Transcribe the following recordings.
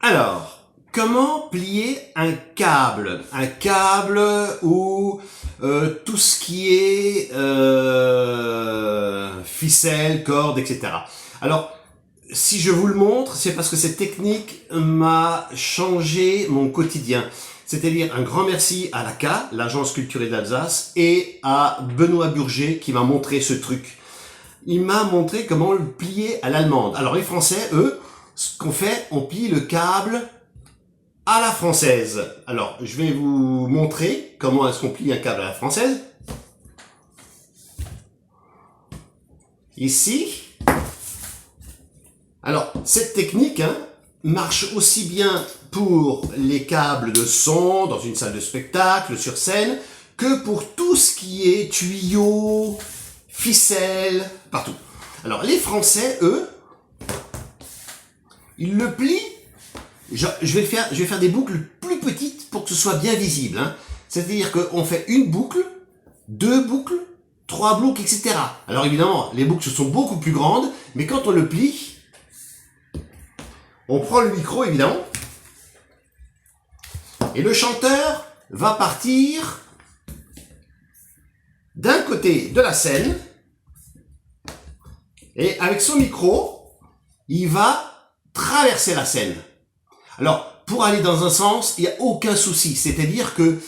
Alors, comment plier un câble? Un câble ou tout ce qui est ficelle, corde, etc. Alors, si je vous le montre, c'est parce que cette technique m'a changé mon quotidien. C'est-à-dire un grand merci à l'ACA, l'Agence culturelle d'Alsace, et à Benoît Burger qui m'a montré ce truc. Il m'a montré comment le plier à l'allemande. Alors les Français, eux, ce qu'on fait, on plie le câble à la française. Alors, je vais vous montrer comment est-ce qu'on plie un câble à la française. Ici. Alors, cette technique marche aussi bien pour les câbles de son dans une salle de spectacle, sur scène, que pour tout ce qui est tuyaux, ficelles, partout. Alors, les Français, eux, ils le plient. Je vais faire des boucles plus petites pour que ce soit bien visible. C'est-à-dire qu'on fait une boucle, deux boucles, trois boucles, etc. Alors évidemment, les boucles sont beaucoup plus grandes, mais quand on le plie, on prend le micro évidemment, et le chanteur va partir d'un côté de la scène, et avec son micro, il va traverser la scène. Alors, pour aller dans un sens, il n'y a aucun souci. C'est-à-dire que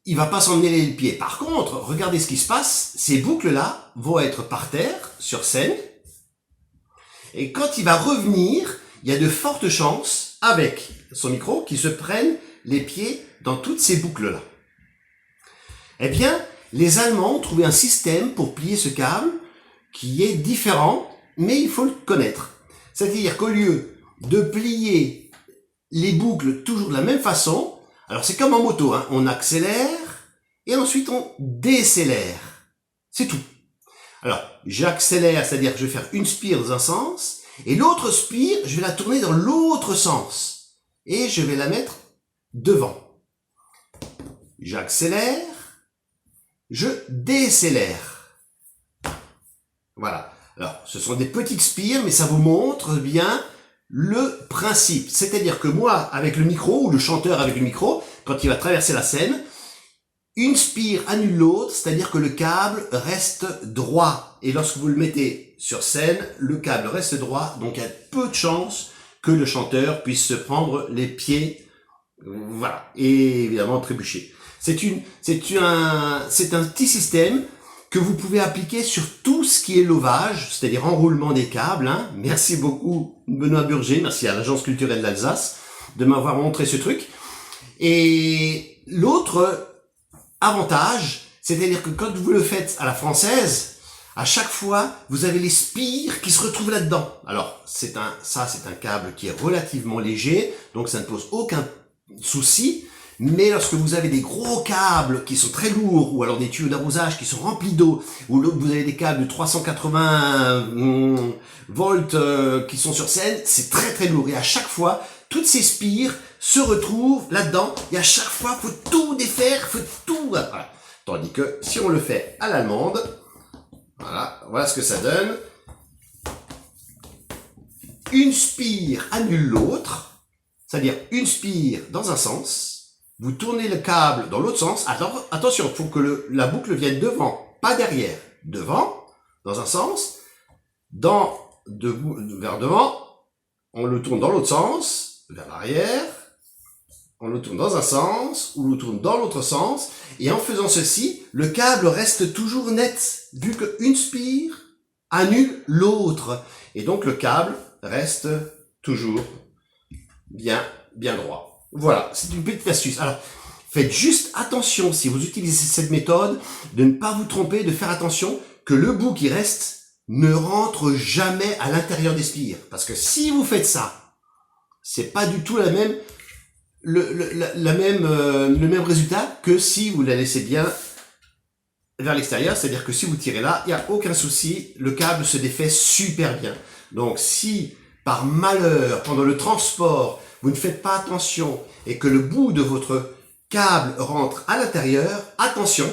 il va pas s'emmêler les pieds. Par contre, regardez ce qui se passe. Ces boucles-là vont être par terre, sur scène. Et quand il va revenir, il y a de fortes chances, avec son micro, qu'il se prenne les pieds dans toutes ces boucles-là. Eh bien, les Allemands ont trouvé un système pour plier ce câble qui est différent, mais il faut le connaître. C'est-à-dire qu'au lieu de plier les boucles toujours de la même façon, alors c'est comme en moto, on accélère et ensuite on décélère. C'est tout. Alors, j'accélère, c'est-à-dire que je vais faire une spire dans un sens, et l'autre spire, je vais la tourner dans l'autre sens. Et je vais la mettre devant. J'accélère, je décélère. Voilà. Alors, ce sont des petites spires, mais ça vous montre bien le principe. C'est-à-dire que moi, avec le micro, ou le chanteur avec le micro, quand il va traverser la scène, une spire annule l'autre, c'est-à-dire que le câble reste droit. Et lorsque vous le mettez sur scène, le câble reste droit, donc il y a peu de chances que le chanteur puisse se prendre les pieds, voilà, et évidemment trébucher. C'est un petit système que vous pouvez appliquer sur tout ce qui est lovage, c'est-à-dire enroulement des câbles. Merci beaucoup Benoît Burger, merci à l'Agence culturelle d'Alsace de m'avoir montré ce truc. Et l'autre avantage, c'est-à-dire que quand vous le faites à la française, à chaque fois, vous avez les spires qui se retrouvent là-dedans. Alors, c'est un câble qui est relativement léger, donc ça ne pose aucun souci. Mais lorsque vous avez des gros câbles qui sont très lourds, ou alors des tuyaux d'arrosage qui sont remplis d'eau, ou vous avez des câbles de 380 volts qui sont sur scène, c'est très très lourd. Et à chaque fois, toutes ces spires se retrouvent là-dedans. Et à chaque fois, faut tout défaire, faut tout... Voilà. Tandis que si on le fait à l'allemande, voilà ce que ça donne. Une spire annule l'autre, c'est-à-dire une spire dans un sens. Vous tournez le câble dans l'autre sens. Attention, il faut que la boucle vienne devant, pas derrière. Devant, dans un sens, vers devant, on le tourne dans l'autre sens, vers l'arrière, on le tourne dans un sens, ou le tourne dans l'autre sens, et en faisant ceci, le câble reste toujours net, vu qu'une spire annule l'autre. Et donc le câble reste toujours bien droit. Voilà, c'est une petite astuce. Alors, faites juste attention, si vous utilisez cette méthode, de ne pas vous tromper, de faire attention que le bout qui reste ne rentre jamais à l'intérieur des spires. Parce que si vous faites ça, c'est pas du tout le même résultat que si vous la laissez bien vers l'extérieur. C'est-à-dire que si vous tirez là, il n'y a aucun souci, le câble se défait super bien. Donc, si par malheur, pendant le transport, vous ne faites pas attention et que le bout de votre câble rentre à l'intérieur, attention,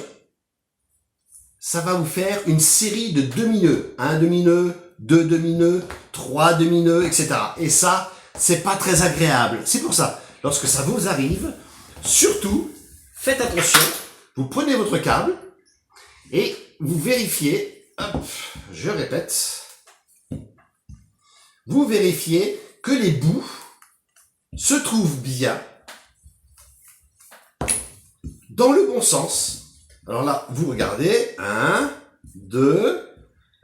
ça va vous faire une série de demi-nœuds. Un demi-nœud, deux demi-nœuds, trois demi-nœuds, etc. Et ça c'est pas très agréable. C'est pour ça, lorsque ça vous arrive, surtout, faites attention, vous prenez votre câble et vous vérifiez, hop, je répète, vous vérifiez que les bouts se trouvent bien dans le bon sens. Alors là, vous regardez, 1, 2,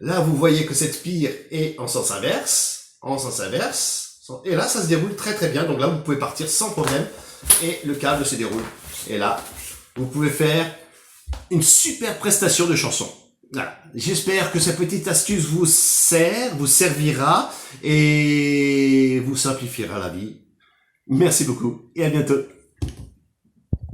là vous voyez que cette spire est en sens inverse, et là ça se déroule très très bien, donc là vous pouvez partir sans problème, et le câble se déroule, et là vous pouvez faire une super prestation de chanson. Voilà. J'espère que cette petite astuce vous servira, et vous simplifiera la vie. Merci beaucoup, et à bientôt.